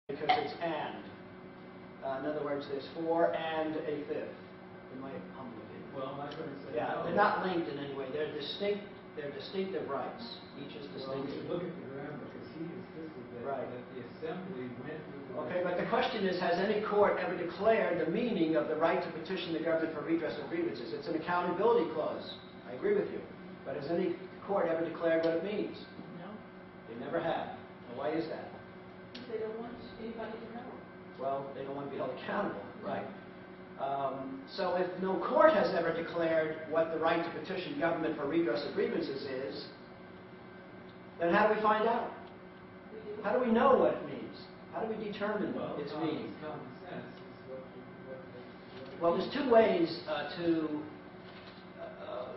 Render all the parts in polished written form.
because it's and. In other words, there's four and a fifth, in my humble opinion. Well, I'm not going to say yeah, no. they're not linked in any way. They're distinct. They're distinctive rights. Each is distinctive. Well, look at the grammar, because he insisted that, right. that the assembly went with the... Okay, but the question is, has any court ever declared the meaning of the right to petition the government for redress of grievances? It's an accountability clause. I agree with you. But has any court ever declared what it means? No. They never have. Now, why is that? Because they don't want anybody to know. Well, they don't want to be held accountable, right? So if no court has ever declared what the right to petition government for redress of grievances is, then how do we find out? How do we know what it means? How do we determine its meaning? Common sense is what well, there's two ways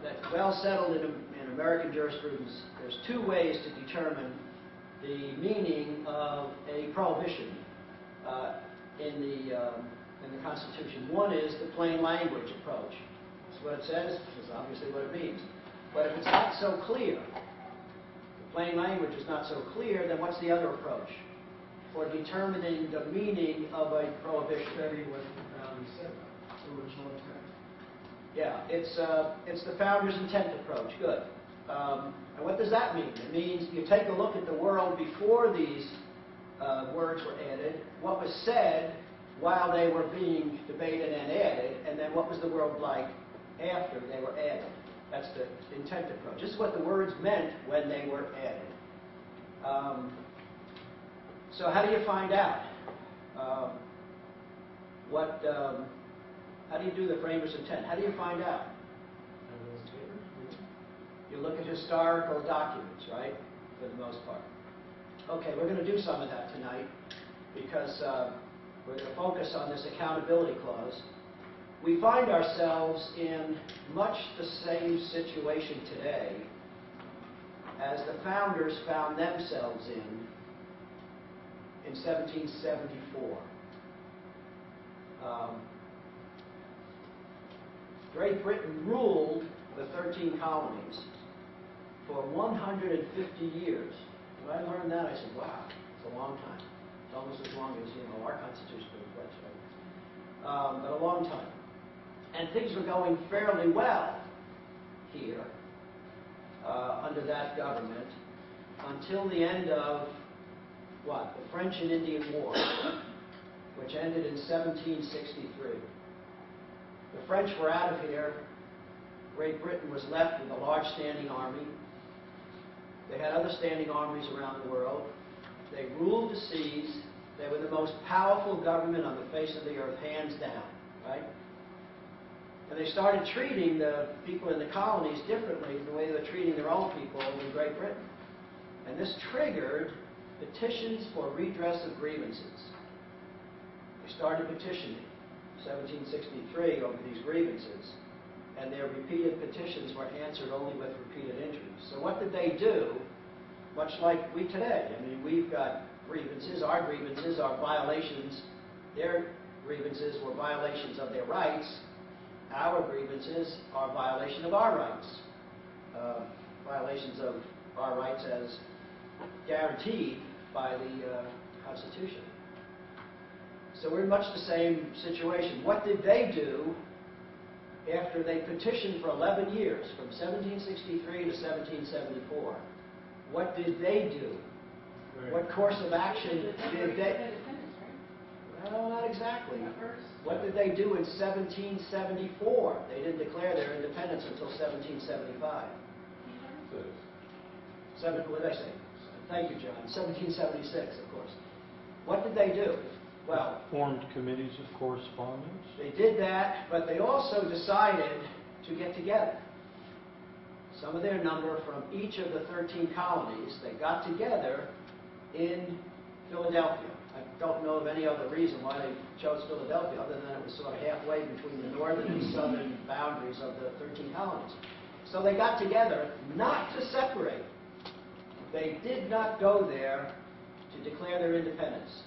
that's well settled in American jurisprudence. There's two ways to determine the meaning of a prohibition in the Constitution. One is the plain language approach. It's what it says. It's obviously what it means. But if it's not so clear, the plain language is not so clear, then what's the other approach for determining the meaning of a prohibition? Study what the founders said about the original intent. Yeah, it's the founder's intent approach. Good. And what does that mean? It means you take a look at the world before these words were added, what was said while they were being debated and added, and then what was the world like after they were added. That's the intent approach. This is what the words meant when they were added. So how do you find out? How do you do the framers' intent? How do you find out? You look at historical documents, right, for the most part. Okay, we're going to do some of that tonight because we're going to focus on this accountability clause. We find ourselves in much the same situation today as the founders found themselves in 1774. Great Britain ruled the 13 colonies for 150 years. When I learned that, I said, wow, it's a long time. It's almost as long as, our Constitution was, right? But a long time. And things were going fairly well here under that government until the end of, the French and Indian War, which ended in 1763. The French were out of here. Great Britain was left with a large standing army. They had other standing armies around the world. They ruled the seas. They were the most powerful government on the face of the earth, hands down, right? And they started treating the people in the colonies differently than the way they were treating their own people in Great Britain. And this triggered petitions for redress of grievances. They started petitioning in 1763 over these grievances, and their repeated petitions were answered only with repeated injuries. So what did they do? Much like we today. I mean, we've got grievances. Our grievances are violations. Their grievances were violations of their rights. Our grievances are violation of our rights. Violations of our rights as guaranteed by the Constitution. So we're in much the same situation. What did they do after they petitioned for 11 years, from 1763 to 1774? What did they do? Right. What course of action did they... Well, not exactly. What did they do in 1774? They didn't declare their independence until 1775. What did I say? Thank you, John. 1776, of course. What did they do? Well, formed committees of correspondence. They did that, but they also decided to get together. Some of their number from each of the 13 colonies, they got together in Philadelphia. I don't know of any other reason why they chose Philadelphia other than it was sort of halfway between the northern and southern boundaries of the 13 colonies. So they got together not to separate. They did not go there to declare their independence.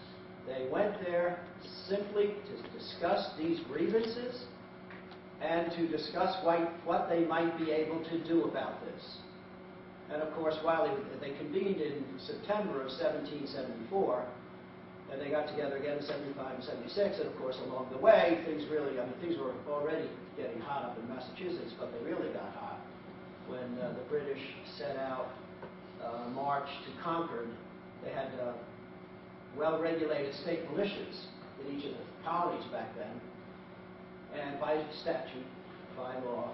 They went there simply to discuss these grievances and to discuss what they might be able to do about this. And of course, while they convened in September of 1774, And they got together again in 75 and 76, and of course along the way, things were already getting hot up in Massachusetts, but they really got hot when the British set out march to Concord. They had well-regulated state militias in each of the colonies back then, and by statute, by law.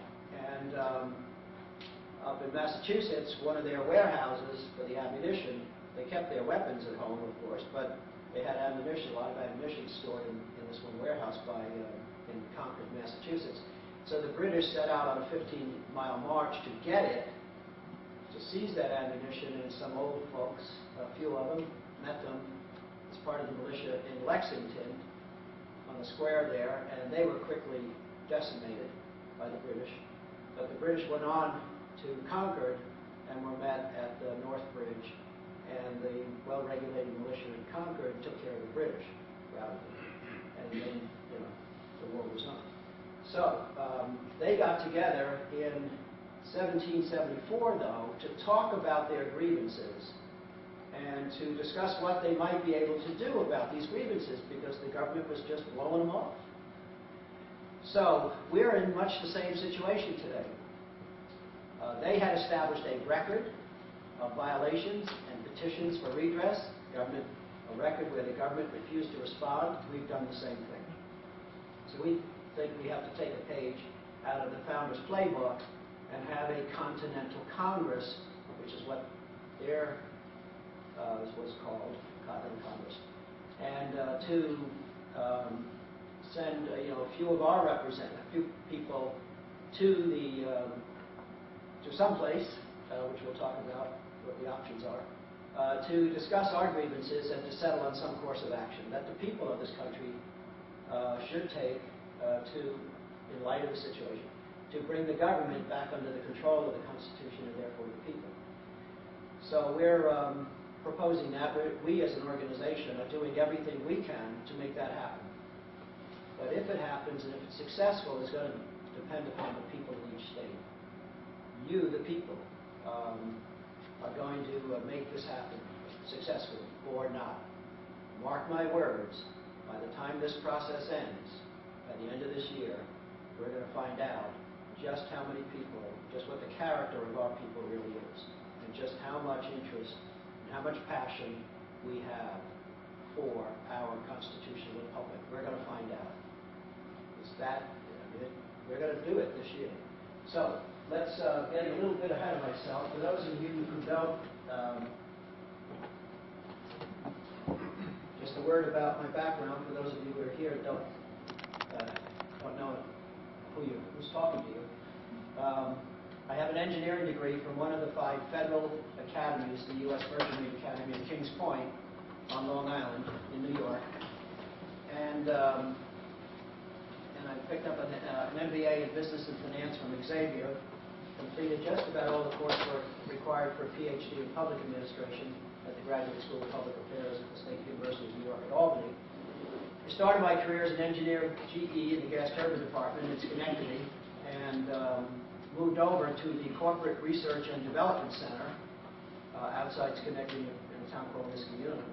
And up in Massachusetts, one of their warehouses for the ammunition, they kept their weapons at home, of course, but they had ammunition, a lot of ammunition stored in this one warehouse in Concord, Massachusetts. So the British set out on a 15-mile march to get it, to seize that ammunition, and some old folks, a few of them, met them as part of the militia in Lexington on the square there, and they were quickly decimated by the British. But the British went on to Concord and were met at the North Bridge, and the well-regulated militia in Concord took care of the British, rather than, and then, the war was on. So, they got together in 1774, though, to talk about their grievances and to discuss what they might be able to do about these grievances, because the government was just blowing them off. So, we're in much the same situation today. They had established a record of violations and petitions for redress, a record where the government refused to respond. We've done the same thing. So we think we have to take a page out of the Founders' Playbook and have a Continental Congress, which is what their was called, Continental Congress, and to send a few of our representatives, a few people to someplace, which we'll talk about what the options are, to discuss our grievances and to settle on some course of action that the people of this country should take in light of the situation, to bring the government back under the control of the Constitution and therefore the people. So we're proposing that. We as an organization are doing everything we can to make that happen. But if it happens and if it's successful, it's going to depend upon the people in each state. You, the people, are going to make this happen successfully or not. Mark my words, by the time this process ends, by the end of this year, we're going to find out just how many people, just what the character of our people really is, and just how much interest and how much passion we have for our constitutional republic. We're going to find out. It's that, we're going to do it this year. So, let's get a little bit ahead of myself. For those of you who don't, just a word about my background. For those of you who are here don't know who's talking to you. I have an engineering degree from one of the 5 federal academies, the U.S. Merchant Marine Academy in Kings Point on Long Island in New York. And I picked up an MBA in Business and Finance from Xavier, completed just about all the coursework required for a PhD in Public Administration at the Graduate School of Public Affairs at the State University of New York at Albany. I started my career as an engineer at GE in the Gas Turbine Department in Schenectady, and moved over to the Corporate Research and Development Center outside Schenectady in a town called Niskayuna.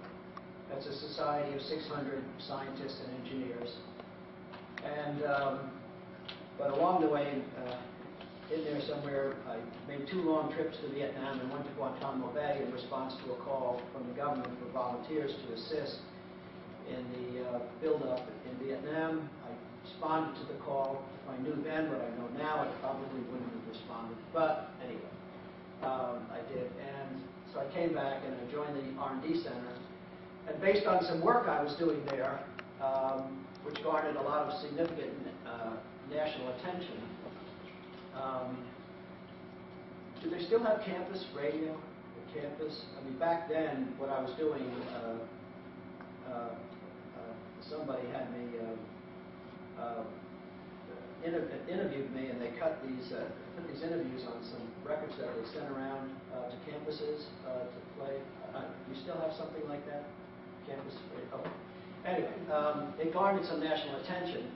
That's a society of 600 scientists and engineers. And but along the way, in there somewhere, I made 2 long trips to Vietnam and went to Guantanamo Bay in response to a call from the government for volunteers to assist in the build-up in Vietnam. I responded to the call. If I knew then what I know now, I probably wouldn't have responded. But anyway, I did. And so I came back and I joined the R&D Center. And based on some work I was doing there, which garnered a lot of significant national attention, do they still have campus radio? Campus? I mean, back then, what I was doing, somebody had me interviewed me, and they put these interviews on some records that they sent around to campuses to play. Do you still have something like that? Campus radio? Oh. Anyway, it garnered some national attention,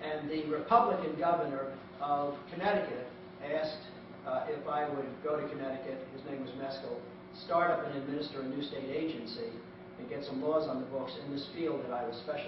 and the Republican governor of Connecticut asked if I would go to Connecticut, his name was Meskel, start up and administer a new state agency and get some laws on the books in this field that I was specialized